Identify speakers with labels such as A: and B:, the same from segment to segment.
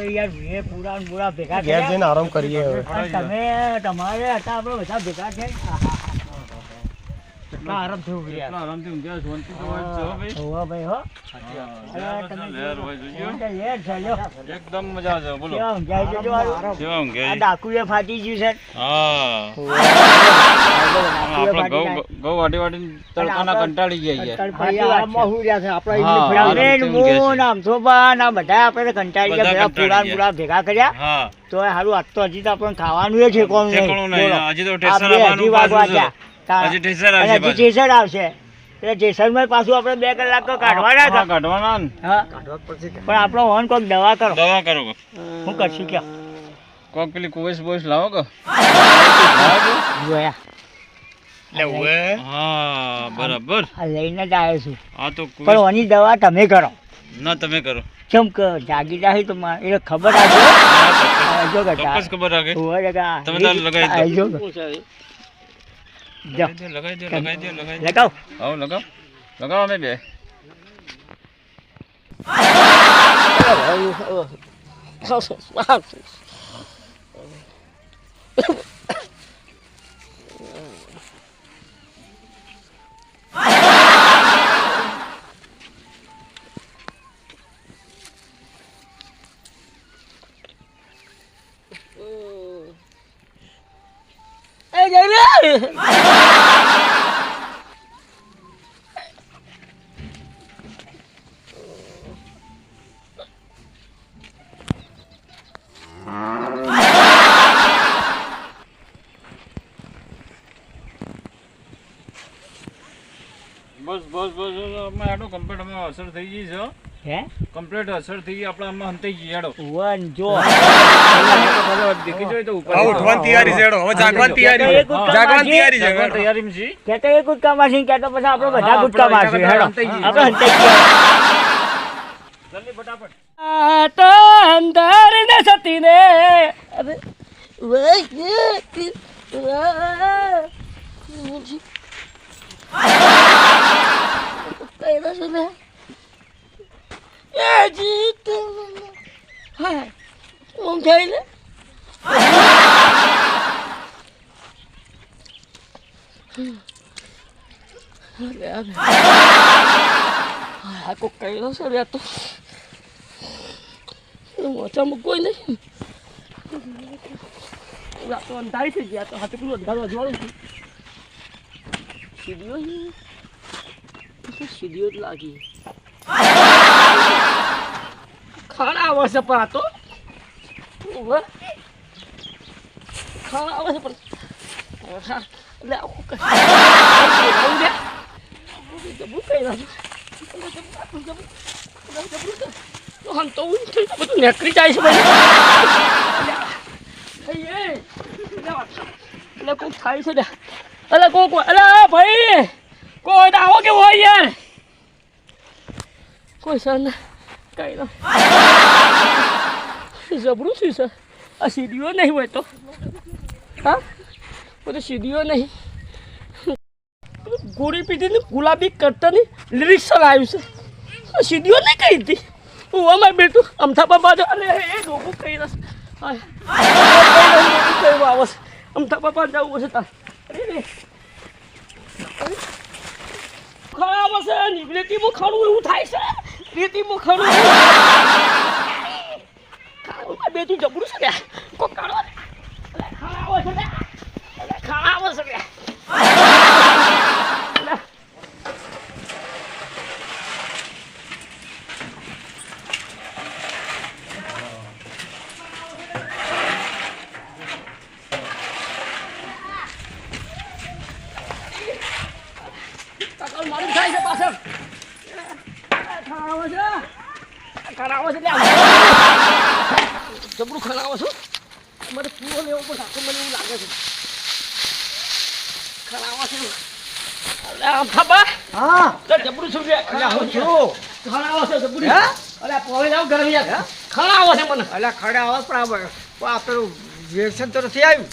A: આપણે યાર બે પૂરા ભેગા
B: ઘેર જઈને આરામ કરીએ હવે.
A: તમે તમારે હતા આપણે બધા ભેગા છે કેટલા આરામ થયું યાર
C: આરામથી ઊંઘ્યા શાંતિ તો હોય છે હો ભાઈ.
A: હોવા ભાઈ હો
C: લહેર હોય જોજો.
A: લેર છે લ્યો
C: એકદમ મજા આવે બોલો.
A: કેવા ઊંઘાય છે જો હારું.
C: કેવા
A: આ
C: ઊંઘ્યા?
A: ડાકુએ ફાટી ગયું છે
C: હા આપણે ઘઉં વાટી તડકાના કંટાળી ગયા યાર.
A: આરામમાં હું રહ્યા છે આપણે
C: હા, આરામથી ઊંઘે છે.
A: આમ સોબા ના બધા આપણે કંટાળી ગયા
C: બધા
A: બધા
C: કંટાળી
A: પૂરા ભેગા કર્યા
C: હા
A: તો સારું આજ તો હજી તો આપણને ખાવાનું એ છે કોણ
C: ઠેકાણું નહીં.
A: બોલો.
C: હજી તો
A: આ
C: ઠેસર
A: બે
C: આવવાનું
A: અઢી વાગવા
C: પાછું છે.
A: ગયા.
C: હજી ઠેસર
A: અને
C: આવશે
A: હજી
C: પાછું.
A: ઠેસર આવશે એટલે ઠેસરમાં પાછું આપણે 2 કલાક તો કાઢવાના
C: હા,
A: હતા.
C: કાઢવાના ને.
A: હા પણ આપણો હોન કોઈક દવા કરો
C: દવા કરો કે.
A: હું કરશું કે
C: કોક પેલી કુવેસ બોઈસ લાવો કે.
A: જોયા
C: હા બરાબર.
A: આ લઈને જ આવ્યો છું
C: આ તો
A: પણ
C: કુવેસ
A: ઓની દવા તમે કરો
C: ના તમે કરો.
A: કેમ કે જાગી જાય તો એટલે ખબર આવજો આવજો કે
C: ચોક્કસ ખબર રાખે.
A: હોવે કે
C: તમે તાર લગાવી દો.
A: આવજો કે. જો
C: લગાઈ દો.
A: લગાવ
C: આવો લગાવ. લગાવો અમે બે.
A: એ જઈ લે
C: બસ અમે આટો કમ્પ્લીટ અમે અસર થઈ ગઈ છે.
A: હે
C: કમ્પ્લીટ અસર થઈ ગઈ આપણે આમાં હંતાઈ ગઈ હેડો.
A: વન જો
C: દેખી જોઈ તો ઉપર.
B: હવે ઉઠવાની તૈયારી છે હેડો. હવે જાગવાની તૈયારી છે. જાગવાની તૈયારી છે
C: જાગવાની
B: હેડો.
C: તૈયારીમાં છીએ.
A: કેતો એ ગુટકા મારશે કેતો પછી આપણે બધા
C: હા,
A: ગુટકા
C: આપણે
A: મારશે હેડો
C: હંતાઈ જઈએ.
A: આપણે હંતાઈ ગયા
C: જલ્દી ફટાફટ.
A: આ તો અંદર ને સતી ને અરે
D: Aku kaya sa reto. Macam કોઈ નહીં. તો અંધારી થઈ ગયા તો હાથે પેલું અંધારું અજવાળું છું. સીડીઓ સીડીઓ જ લાગી. ખાણા આવે છે પણ આ તો ખાણા આવે છે પણ એટલે આવું કઈ જબરું કઈ નાખું હમ તો બધું નેકરી જાય છે ભાઈ એટલે કોઈક થાય છે ને એટલે કોઈક એટલે ભાઈ કોઈ આવો કે હોય યાર કોઈ સર ને કઈ ના જબરું શું છે આ સીડીઓ નહીં હોય તો હા બધું સીડીઓ નહીં ગોળી પીધી ને ગુલાબી કરતાની લિરિક્સ આવ્યું છે આ સીડીઓ નહીં કહી હતી હું અમારે બેઠું અમથાપા બાજુ અરે એ ડોકું કહી રસ કહેવું આવે છે અમથાપા બાજુ જવું છે તાર અરે ખરાબ હશે રેતીમાં ખાણું એવું થાય છે રેતીમાં ખાણું બે તું જબરું છે ને કોઈ કાઢો ને ખાણા આવે છે ને ખાણા આવે છે ને મારું થાય છે પાછળ ખરાવો છે જબરું ખરાવો છું મારે પૂરો લેવો પણ આખું મને એવું લાગે છે ખરાવો છે આમ થાપા
A: હા
D: તો જબરું છું કે
A: હું છું
D: ખરાવો છે જબરું
A: હે
D: અરે પોવે લાવ ગરમ યાર ખરાવો છે મને
A: અલા ખડા આવાજ પણ આ પેલું રિએક્શન તો નથી આવ્યું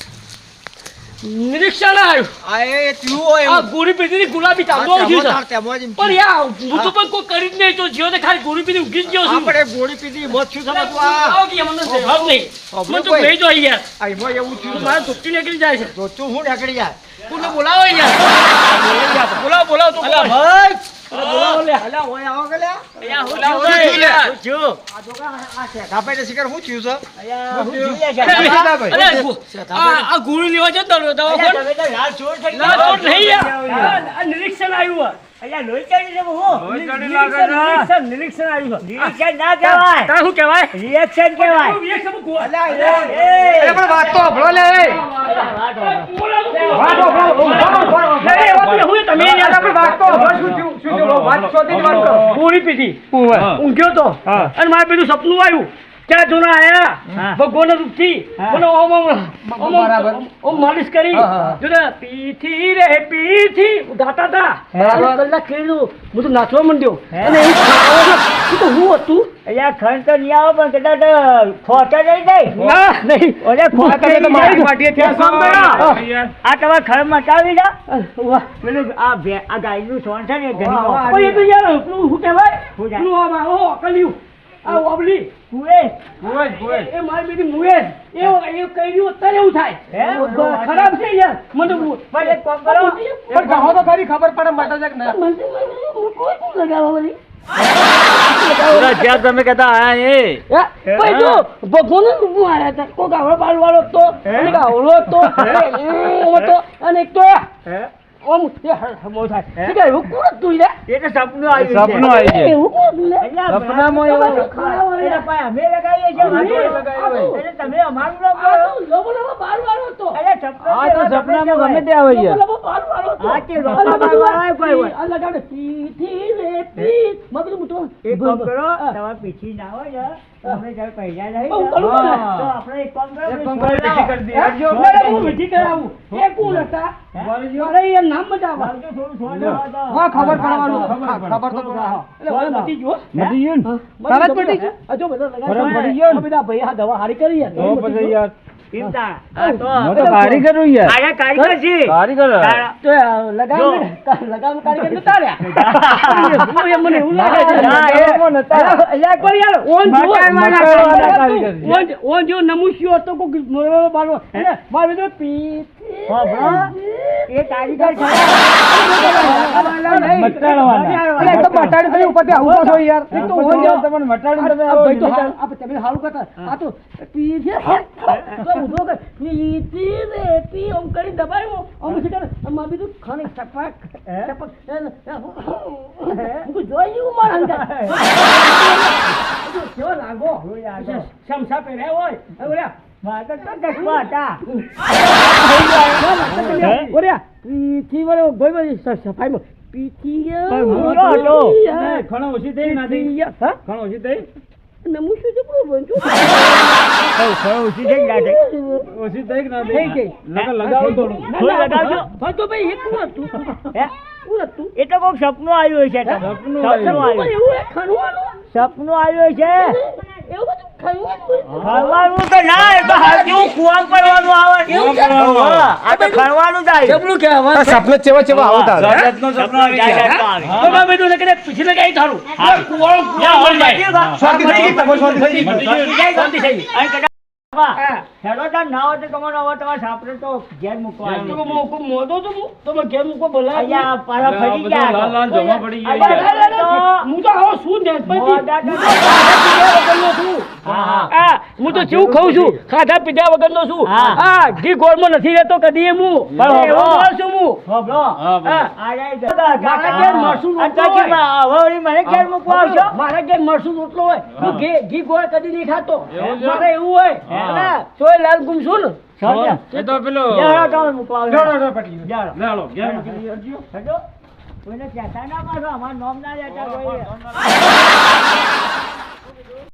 D: નિરીક્ષણ આવ્યું
E: આ એ થયું હોય
D: આ ગોળી પીધી ગુલાબી ચાંદો ઉઠ્યું છે
E: તેમાં જ એમ
D: પણ યાર હું તો પણ કોઈ કરી જ નહીં તો જીવો ને ખાલી ગોળી પીધી ઊંઘી જ ગયો છું
E: આપણે ગોળી પીધી મોત શું સમજવું આ
D: આવો કે મને જવાબ નહીં મને તો ભેજ હોય યાર
E: આ એમાં એવું
D: તો
E: થયું
D: મારે ધોતી નીકળી જાય છે
E: તો તું હું નીકળી જાય
D: કોને બોલાવો યાર બોલાવો તો
E: અલા ભાઈ બોલાવો લે અલા ઓય આવો કે લે
D: યાર હું
E: અલા,
D: થયું
E: હું થયું લે?
D: હું થયું?
E: આ તો આ શેઠા ભાઈ શિકાર હું થયું છે
A: અલ્યા, હું
E: થયું?
A: જોઈએ છે.
E: શેઠા ભાઈ.
D: અરે, આ ગોળી લેવા જતો રહ્યો
A: અલ્યા,
D: દવાખાને.
A: તમે તો લાલ ચોર થઈ
D: ના,
A: ગયા.
D: તો નહીં યાર. આ નિરીક્ષણ આવ્યું
A: અલ્યા, લોહી ચડી છે હું.
D: નિરીક્ષણ આવ્યું
A: રિએક્શન ના કહેવાય.
D: તારે શું કહેવાય
A: રિએક્શન કહેવાય.
E: અલા એ
A: એ,
E: એ પણ વાત તો સાંભળો લે એ. વાત સાંભળો.
D: તમે યાર આપણે વાત તો
E: શું થયું વાત શોધીને વાત કરો
D: ગોળી પીધી ઊંઘ્યો તો અને મારે પેલું સપનું આવ્યું ત્યાં જોના આયા ભગવાન રૂપથી મને ઓમ માલિશ કરી જોને પીથી રે પીથી ગાતા હતા કલાક ખેડ્યું હું તો નાચવા માંડ્યો અને એવું ખાવાનું તો હું હતું
A: અલ્યા, ખંડ તો નહીં આવે પણ કદાચ ખોટા જઈ નહીં.
D: ના નહીં
A: ઓલે ખોટા
E: તમે તો માટી
A: જઈ
E: માટીએ થયા છો.
A: આ તમારે ખંડ મટાવી દો. પેલું આ ગાયનું સોન છે ને એ ઘણી નો.
D: એ તો યાર પેલું શું કહેવાય
A: શું છે?
D: પેલું આમાં અકલ્યું આ ઓબલી
A: કુએ.
D: એ મારી બેટી મુએજ એ કર્યું અત્યારે એવું થાય
A: હે?
D: ખરાબ છે યાર મને
A: પણ એક કામ કરો.
E: પણ કહો તો ખરી ખબર પડે માટે છે કે ના
C: જ્યાં તમે કહેતા આયા
D: ભગવાન રૂપમાં આવ્યા હતા કોઈ ગાવડો બાલ વાળો હતો અને ગાવડો હતો અને એક તો ઓમ હમો થાય ઠીક છે એવું કોણ હતું યાર
A: એ તો સપનું આવ્યું છે.
C: સપનું આવ્યું છે.
D: એવું કોણ હતું યાર?
A: અલ્યા,
C: સપનામાં એવું.
A: એના પાસે અમે લગાવીએ છીએ. એટલે તમે અમારું નામ બોલો.
D: બાલ વાળો હતો
A: અલ્યા, સપનું
C: આ તો
A: છે,
C: સપનામાં ગમે તે આવે યાર.
D: બાલ વાળો હતો
A: હા, તે બાલ વાળો આવે કોઈ હોય.
D: આ લગાડે પીથી રે પીઠ મગજ મોટો
A: એક કામ કરો, તમારે પીછી ના હોય ને, તમે જ્યારે પૈસા નહીં
D: બહુ
A: ને,
D: કરું
A: તો
D: ને.
A: આપણે એક કામ કરો,
E: એક કામ
A: પેલું
E: કરો,
A: છોડ
E: પીછી
A: લાવો.
E: કરી દઈએ.
D: હું વિધિ કરાવું એ કોણ હતા મારે એ નામ બતાવવા
A: વાળજો, થોડું છોડ લાવો તો.
E: હા ખબર પડવાનું ખબર તો પડે.
D: એટલે મને મટી ગયો
C: મટી ગયું ને?
D: તરત મટી ગયો આ જો બધા
C: ફરક પડી
D: લગાડ
C: ગયો ને?
D: બધા ભાઈ આ દવા હારી કરી યાર
C: તો પછી યાર
A: ચિંતા. હા, તો
C: હું તો કારીગર છું યાર.
A: આયા કારીગર છે.
C: કારીગર.
A: તારા-
D: તો લગામ કારીગર નતા રહ્યા મને એવું લાગે છે
A: ના, એ
C: નતા.
D: અલ્યા એક વાર યાર ઓન જો
C: મકાઈવાળા કારીગર છે.
D: ઓન જો નમુષ્યો હતો કોઈ બાળો એટલે મારે તો પી
A: હા, બરો. એ કારીગર છે.
C: મટાડવાના.
E: એટલે એકદમ મટાડી થઈ ઉપરથી આવું પાછો યાર
D: એક તો ઓન જો
C: તમને મટાડીને તમે
D: આ
C: આવો
D: ભાઈ તો
C: નિરીક્ષણ.
D: આ તમે હારું કરતા આ તો પી છે તો ઉધો કે પી રે પી ઓમ કરી દબાયો ઓમ છે અમાર બીજું ખાને ટપક હું જોઈ લીધું માર અંદર કેવો લાગો સમસા પહેરે હોય ઓલા
A: મારે તો ચશ્મા હતા.
D: ઓલા પીથી વાળો ભાઈ ભાઈ સફાઈમાં પીથી
A: મૂળો હતો.
C: ઘણો ઓછી થઈ નથી.
D: હા
C: ઘણો ઓછી થઈ.
D: નમું શું છે બરોબર
A: ઘણું ઓછી થઈ ગયા છે.
C: ઓછી થઈ કે ના
D: થઈ ગઈ.
C: લગાવો થોડું.
A: થોડું લગાવજો.
D: હા તો ભાઈ એક કોણ હતું
A: હે?
D: કોણ હતું
A: એ તો કોઈક સપનું આવ્યું છે.
C: સપનું
A: સપનું
C: આવ્યું.
A: આવ્યું.
D: એવું એક ખણવાનું
A: સપનું આવ્યું છે.
D: એવું બધું ખણવાનું
A: ખરવાનું તો ના, એ તો હાથનું કુવામ કરવાનું આવે.
D: એવું છે?
A: હા, આ તો ખરવાનું જ આવ્યું.
D: જબલું કહેવાય
E: સપને ચેવા ચેવા આવતા
C: જાતનો સપનો આવી
A: જાત
C: ગયા.
A: જાતનું આવે.
D: તો મેં બધું લઈને પીછી લગાવી થારું કુવાળો મળી જાય
E: શાંતિ થઈ ગઈ તમારી શાંતિ થઈ ગઈ
D: શાંતિ થઈ ગઈ.
A: અને કદાચ હેડો તાર ના હોય તો તમારે હવે તમારે સાપરે તો ઘેર મૂકવા
D: તો
A: આવી.
D: હું મોદો તો તો મેં ઘેર મૂકો બોલાય
A: અહીંયા પાછા ફરી
C: બધું
A: ગયા
C: લાલ લાલ જમા પડી ગયા.
A: અહીંયા
D: હું તો આવો શું ને
A: મોઢા તો-
D: હું તો જેવું ખાઉં છું ખાધા પીધા વગરનો છું
A: હા.
D: હા ઘી ગોળમાં નથી રહેતો કદી હું
A: પણ
D: એવો
A: હો.
D: માણસ છું હું
A: હોભળો.
C: હા, બોલો.
A: આ જાય છે.
D: મારા ઘેર મરસું
A: આ
D: રોટલો હોય.
A: તકીમાં હવે વળી મને ઘેર મૂકવા આવશો?
D: મારા ઘેર મરસું રોટલો હોય હું ઘી ગોળ કદી નહીં ખાતો
C: એવું છે?
D: મારે એવું હોય
C: હા.
D: અને તોય લાલ ગુમ છું ને
A: સમજ્યા?
C: એ તો પેલું
A: જાઓ, તમે મૂકવા આવશો. જાઓ.
C: લે હાલો, ઘેર મૂકી દીધું.
A: હેડો. કોઈને કહેતા ના પાછો અમારું નામ ના લેતા કોઈએ.